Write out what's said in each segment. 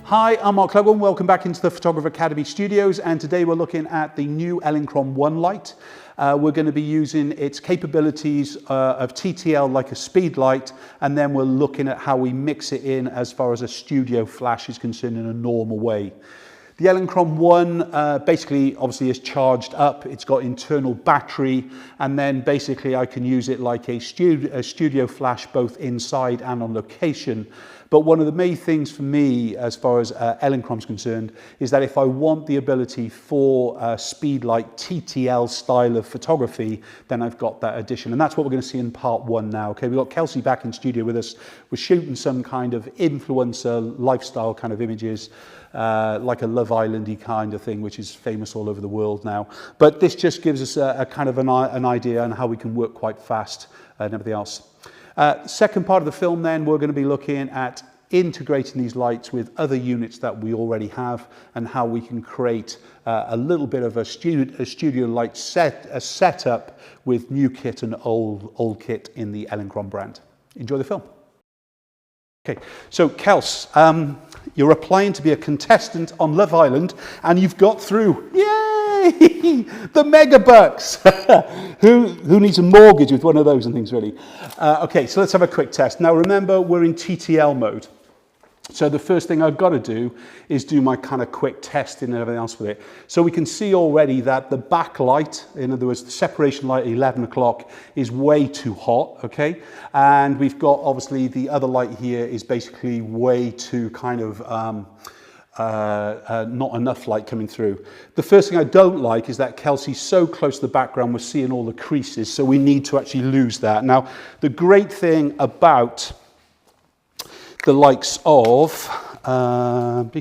Hi, I'm Mark Cleghorn. Welcome back into the Photographer Academy studios, and today we're looking at the new Elinchrom 1 light. We're going to be using its capabilities of TTL like a Speedlite, and then we're looking at how we mix it in as far as a studio flash is concerned in a normal way. The Elinchrom 1 basically obviously is charged up, it's got internal battery, and then basically I can use it like a studio flash both inside and on location. But one of the main things for me as far as Elinchrom is concerned is that if I want the ability for Speedlite TTL style of photography, then I've got that addition. And that's what we're going to see in part 1 now. Okay, we've got Kelsey back in studio with us. We're shooting some kind of influencer lifestyle kind of images, like a Love Island-y kind of thing, which is famous all over the world now. But this just gives us a kind of an idea on how we can work quite fast and everything else. Second part of the film then, we're going to be looking at integrating these lights with other units that we already have and how we can create a little bit of a studio light setup with new kit and old kit in the Elinchrom brand. Enjoy the film. Okay, so Kels, you're applying to be a contestant on Love Island and you've got through. Yay! The mega bucks. Who needs a mortgage with one of those and things really? Okay, so let's have a quick test. Now remember, we're in TTL mode. So the first thing I've got to do is do my kind of quick testing and everything else with it. So we can see already that the backlight, in other words, the separation light at 11 o'clock is way too hot, okay? And we've got, obviously, the other light here is basically way too kind of, not enough light coming through. The first thing I don't like is that Kelsey's so close to the background, we're seeing all the creases, so we need to actually lose that. Now, the great thing about the likes of, let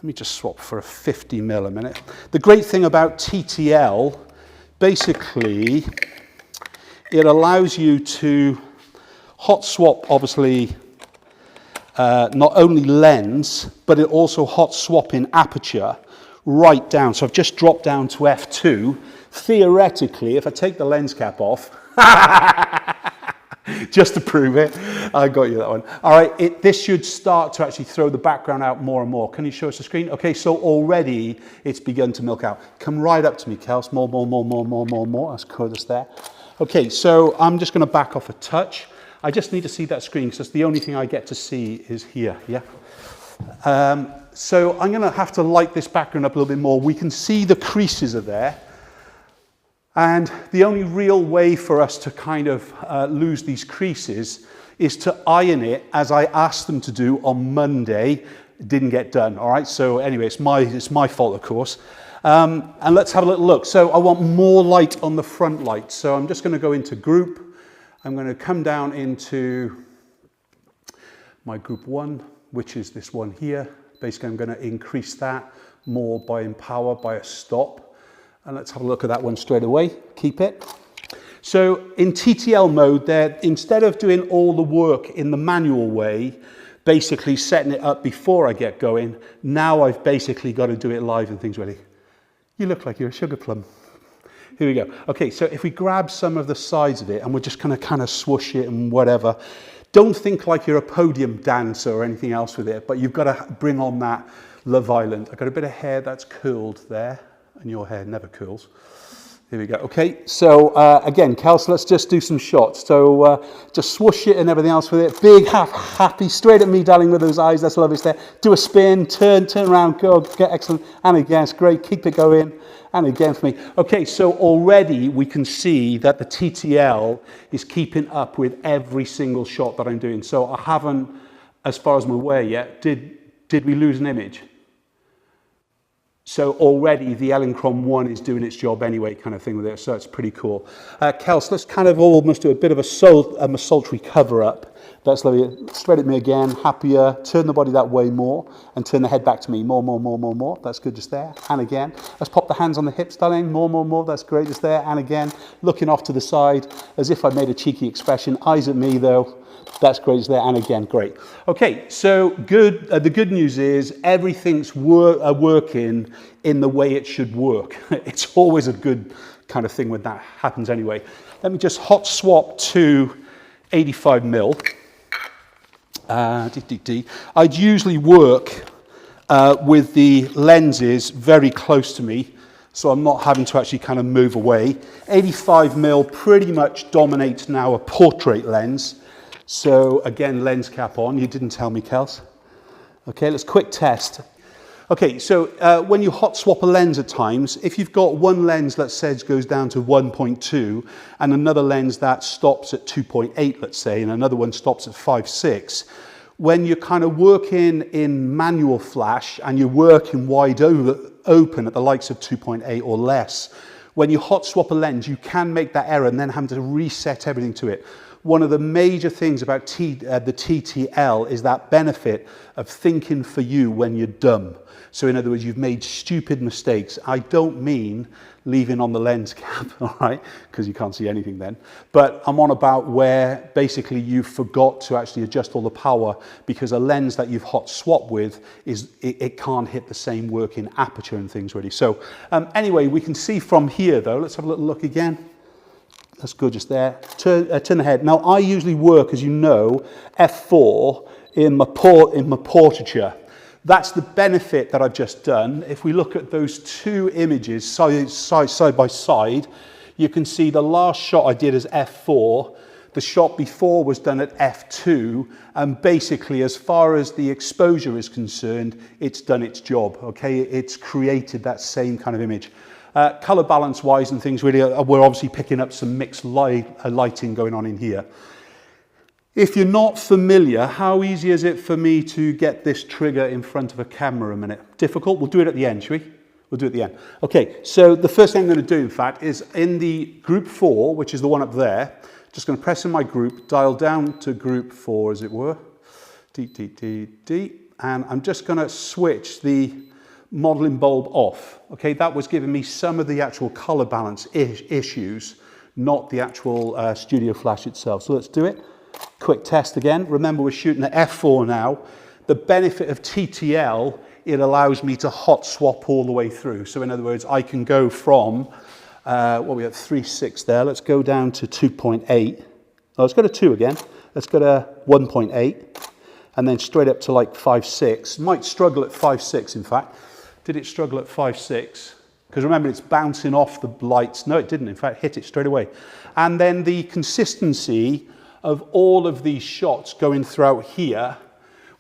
me just swap for a 50mm a minute. The great thing about TTL, basically, it allows you to hot swap, obviously, not only lens, but it also hot swap in aperture right down. So I've just dropped down to f2. Theoretically, if I take the lens cap off, just to prove it, I got you that one. All right, this should start to actually throw the background out more and more. Can you show us the screen? Okay, so already it's begun to milk out. Come right up to me, Kels. More. That's cool, that's there. Okay, so I'm just going to back off a touch. I just need to see that screen because that's the only thing I get to see is here, yeah? So I'm going to have to light this background up a little bit more. We can see the creases are there. And the only real way for us to kind of lose these creases is to iron it as I asked them to do on Monday. It didn't get done, all right? So anyway, it's my fault, of course. And let's have a little look. So I want more light on the front light. So I'm just going to go into group. I'm going to come down into my group 1, which is this one here. Basically, I'm going to increase that more by empower, by a stop. And let's have a look at that one straight away. Keep it. So in TTL mode there, instead of doing all the work in the manual way, basically setting it up before I get going, now I've basically got to do it live and things ready. You look like you're a sugar plum. Here we go. Okay, so if we grab some of the sides of it and we're just going to kind of swoosh it and whatever, don't think like you're a podium dancer or anything else with it, but you've got to bring on that Love Island. I've got a bit of hair that's curled there. And your hair never curls. Here we go. Okay, so again, Kels, let's just do some shots. So just swoosh it and everything else with it. Big, happy, straight at me, darling, with those eyes. That's lovely there. Do a spin, turn around, go, get excellent. And again, it's great. Keep it going. And again for me. Okay, so already we can see that the TTL is keeping up with every single shot that I'm doing. So I haven't, as far as I'm aware yet, did we lose an image? So already the Elinchrom 1 is doing its job anyway, kind of thing with it, so it's pretty cool. Kels, let's kind of almost do a bit of a sultry cover-up. That's lovely. Straight at me again, happier. Turn the body that way more, and turn the head back to me. More. That's good, just there. And again. Let's pop the hands on the hips, darling. More. That's great, just there. And again, looking off to the side, as if I made a cheeky expression. Eyes at me, though. That's great, it's there, and again, great. Okay, so good. The good news is everything's working in the way it should work. It's always a good kind of thing when that happens anyway. Let me just hot swap to 85mm. I'd usually work with the lenses very close to me, so I'm not having to actually kind of move away. 85mm pretty much dominates now a portrait lens. So again, lens cap on. You didn't tell me, Kels. Okay, let's quick test. Okay, so when you hot swap a lens at times, if you've got one lens that says goes down to 1.2 and another lens that stops at 2.8, let's say, and another one stops at 5.6, when you're kind of working in manual flash and you're working wide open at the likes of 2.8 or less, when you hot swap a lens, you can make that error and then have to reset everything to it. One of the major things about the TTL is that benefit of thinking for you when you're dumb. So in other words, you've made stupid mistakes. I don't mean leaving on the lens cap, all right, because you can't see anything then. But I'm on about where basically you forgot to actually adjust all the power because a lens that you've hot swapped with, it can't hit the same working aperture and things really. So anyway, we can see from here though, let's have a little look again. That's good just there. Turn the head. Now I usually work, as you know, f4 in my portraiture. That's the benefit that I've just done. If we look at those two images side by side, you can see the last shot I did as f4. The shot before was done at f2, and basically as far as the exposure is concerned, it's done its job, okay? It's created that same kind of image. Color balance wise and things really, we're obviously picking up some mixed lighting going on in here. If you're not familiar, how easy is it for me to get this trigger in front of a camera a minute? Difficult? We'll do it at the end, shall we? We'll do it at the end. Okay, so the first thing I'm going to do, in fact, is in the group 4, which is the one up there, just going to press in my group, dial down to group 4, as it were. And I'm just going to switch the modeling bulb off. Okay, that was giving me some of the actual color balance issues, not the actual studio flash itself. So let's do it. Quick test again. Remember, we're shooting at f4 now. The benefit of TTL, it allows me to hot swap all the way through. So in other words, I can go from, what we have, 3.6 there. Let's go down to 2.8. Oh, let's go to 2 again. Let's go to 1.8. And then straight up to like 5.6. Might struggle at 5.6, in fact. Did it struggle at 5.6? Because remember, it's bouncing off the lights. No, it didn't. In fact, hit it straight away. And then the consistency of all of these shots going throughout here,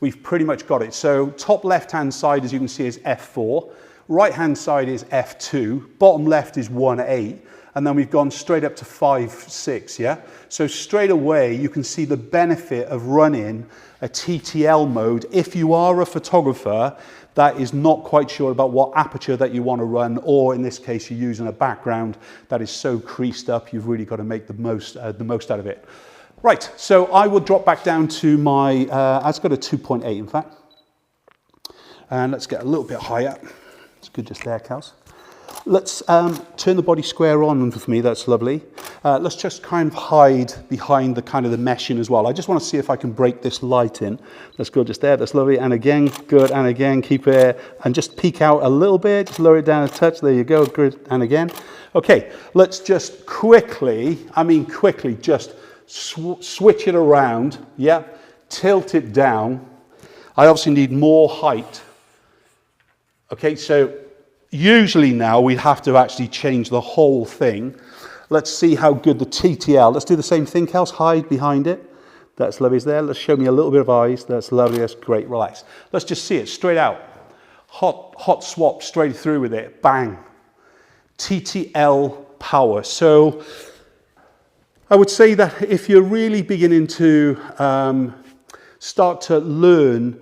we've pretty much got it. So top left-hand side, as you can see, is f4. Right-hand side is f2. Bottom left is 1.8. And then we've gone straight up to 5.6, yeah? So straight away, you can see the benefit of running a TTL mode if you are a photographer that is not quite sure about what aperture that you want to run, or in this case, you're using a background that is so creased up, you've really got to make the most out of it. Right, so I will drop back down to my, let's go to 2.8 in fact. And let's get a little bit higher. It's good just there, Kels. Let's turn the body square on for me, that's lovely. Let's just kind of hide behind the kind of the meshing as well. I just want to see if I can break this light in. Let's go just there, that's lovely. And again, good, and again, keep it, and just peek out a little bit, just lower it down a touch, there you go, good, and again. Okay, let's just quickly, just switch it around, yeah, tilt it down. I obviously need more height. Okay, so usually now we have to actually change the whole thing. Let's see how good the TTL, let's do the same thing, Kels, hide behind it. That's lovely, there. Let's show me a little bit of eyes. That's lovely, that's great, relax. Let's just see it straight out. Hot swap straight through with it, bang. TTL power. So I would say that if you're really beginning to start to learn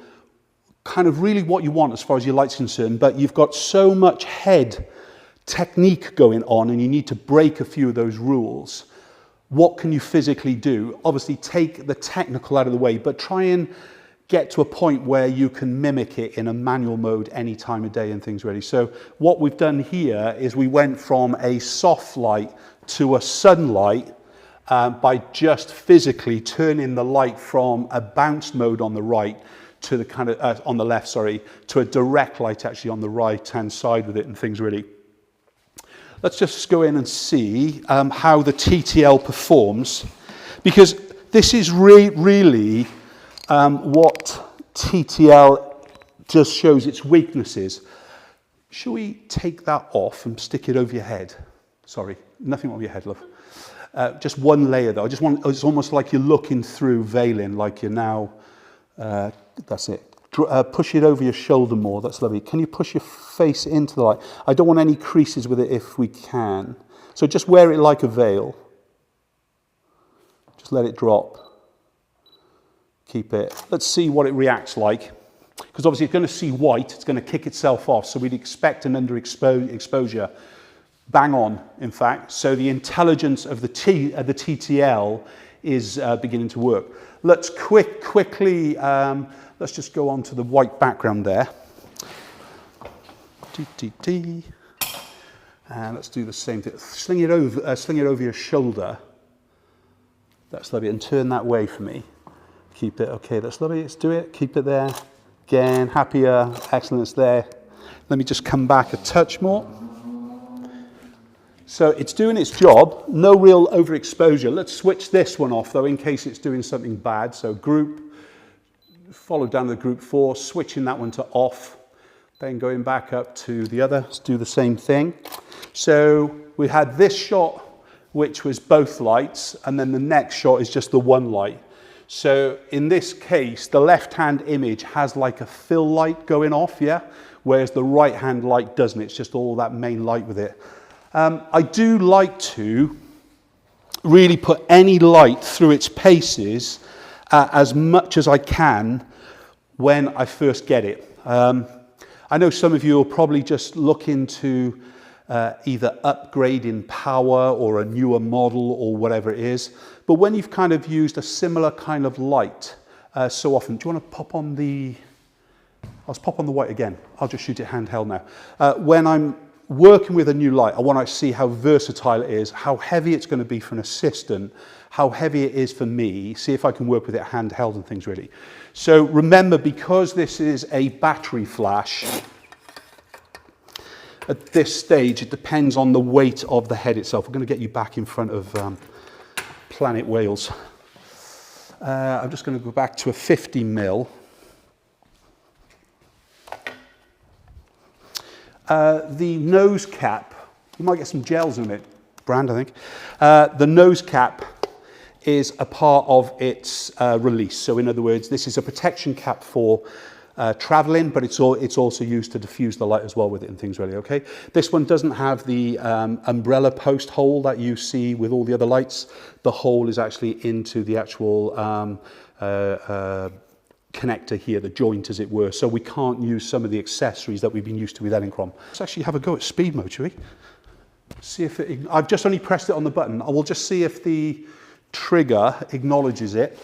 kind of really what you want as far as your light's concerned, but you've got so much head technique going on and you need to break a few of those rules, what can you physically do? Obviously take the technical out of the way, but try and get to a point where you can mimic it in a manual mode any time of day and things really. So what we've done here is we went from a soft light to a sunlight by just physically turning the light from a bounce mode on the right to the kind of, on the left, sorry, to a direct light actually on the right-hand side with it and things really. Let's just go in and see how the TTL performs, because this is really what TTL just shows its weaknesses. Shall we take that off and stick it over your head? Sorry, nothing wrong with your head, love. Just one layer though. It's almost like you're looking through veiling, like you're now, that's it. Push it over your shoulder more, that's lovely. Can you push your face into the light? I don't want any creases with it if we can. So just wear it like a veil. Just let it drop. Keep it. Let's see what it reacts like. Because obviously it's going to see white, it's going to kick itself off, so we'd expect an underexposure. Bang on, in fact. So the intelligence of the TTL is beginning to work. Let's quickly, let's just go on to the white background there. And let's do the same thing. Sling it over your shoulder. That's lovely, and turn that way for me. Keep it, okay, that's lovely, let's do it. Keep it there. Again, happier, excellence there. Let me just come back a touch more. So it's doing its job, no real overexposure. Let's switch this one off though, in case it's doing something bad. So group, follow down the group 4, switching that one to off, then going back up to the other, let's do the same thing. So we had this shot, which was both lights, and then the next shot is just the one light. So in this case, the left-hand image has like a fill light going off, yeah? Whereas the right-hand light doesn't, it's just all that main light with it. I do like to really put any light through its paces as much as I can when I first get it. I know some of you are probably just looking to either upgrade in power or a newer model or whatever it is. But when you've kind of used a similar kind of light so often, do you want to pop on the, I'll pop on the white again. I'll just shoot it handheld now. When I'm working with a new light, I want to see how versatile it is, how heavy it's going to be for an assistant, how heavy it is for me, see if I can work with it handheld and things really. So remember, because this is a battery flash, at this stage, it depends on the weight of the head itself. We're going to get you back in front of Planet Wales. I'm just going to go back to a 50mm. The nose cap, you might get some gels in it, brand I think. The nose cap is a part of its release. So in other words, this is a protection cap for traveling, but it's also used to diffuse the light as well with it and things really, okay? This one doesn't have the umbrella post hole that you see with all the other lights. The hole is actually into the actual connector here, the joint as it were, so we can't use some of the accessories that we've been used to with Elinchrom. Let's actually have a go at speed mode, shall we? See if it, I've just only pressed it on the button. I will just see if the trigger acknowledges it.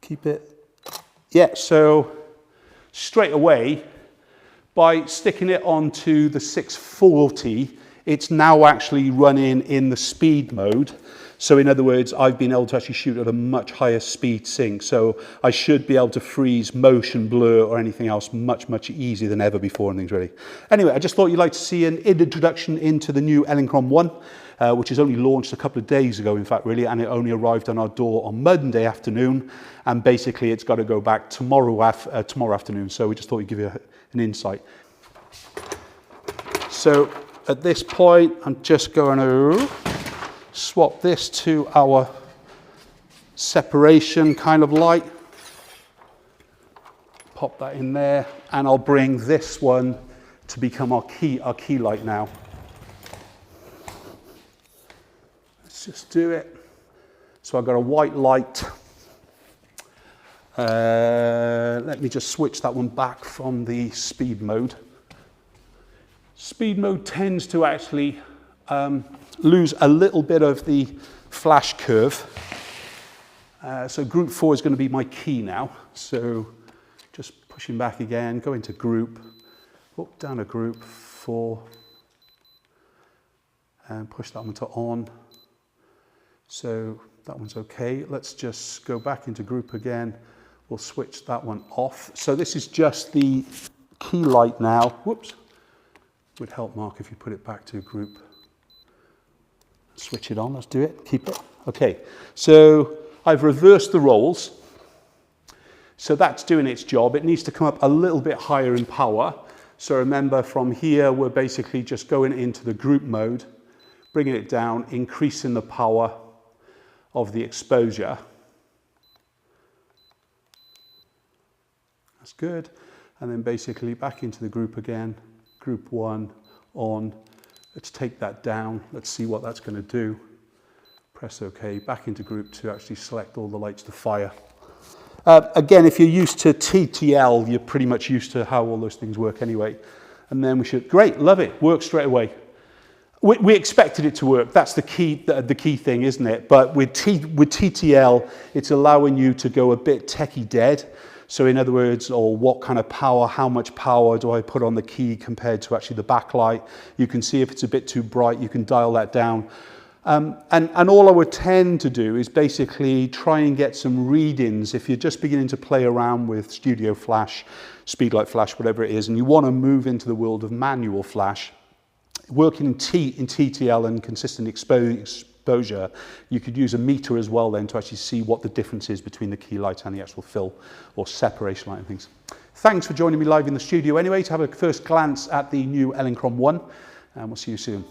Keep it, yeah, so straight away, by sticking it onto the 640, it's now actually running in the speed mode. So in other words, I've been able to actually shoot at a much higher speed sync. So I should be able to freeze motion, blur, or anything else much, much easier than ever before and things really. Anyway, I just thought you'd like to see an introduction into the new Elinchrom 1, which is only launched a couple of days ago, in fact, really, and it only arrived on our door on Monday afternoon. And basically, it's got to go back tomorrow afternoon. So we just thought we'd give you an insight. So at this point, I'm just going to swap this to our separation kind of light. Pop that in there, and I'll bring this one to become our key light now. Let's just do it. So I've got a white light. Let me just switch that one back from the speed mode. Speed mode tends to actually lose a little bit of the flash curve. So group 4 is going to be my key now. So just pushing back again, go into group, up down to group 4, and push that one to on. So that one's okay. Let's just go back into group again. We'll switch that one off. So this is just the key light now. Whoops. Would help, Mark, if you put it back to group. Switch it on, let's do it, keep it. Okay, so I've reversed the roles. So that's doing its job. It needs to come up a little bit higher in power. So remember, from here, we're basically just going into the group mode, bringing it down, increasing the power of the exposure. That's good. And then basically back into the group again, group 1, on. Let's take that down. Let's see what that's going to do. Press OK. Back into group 2, actually select all the lights to fire. Again, if you're used to TTL, you're pretty much used to how all those things work anyway. And then we should, great, love it, work straight away. We expected it to work. That's the key thing, isn't it? But with TTL, it's allowing you to go a bit techie dead. So in other words, or what kind of power, how much power do I put on the key compared to actually the backlight? You can see if it's a bit too bright, you can dial that down. And all I would tend to do is basically try and get some readings. If you're just beginning to play around with Studio Flash, Speedlite Flash, whatever it is, and you want to move into the world of manual Flash, working in TTL and consistent exposure, you could use a meter as well then to actually see what the difference is between the key light and the actual fill or separation light and things. Thanks for joining me live in the studio anyway to have a first glance at the new Elinchrom 1, and we'll see you soon.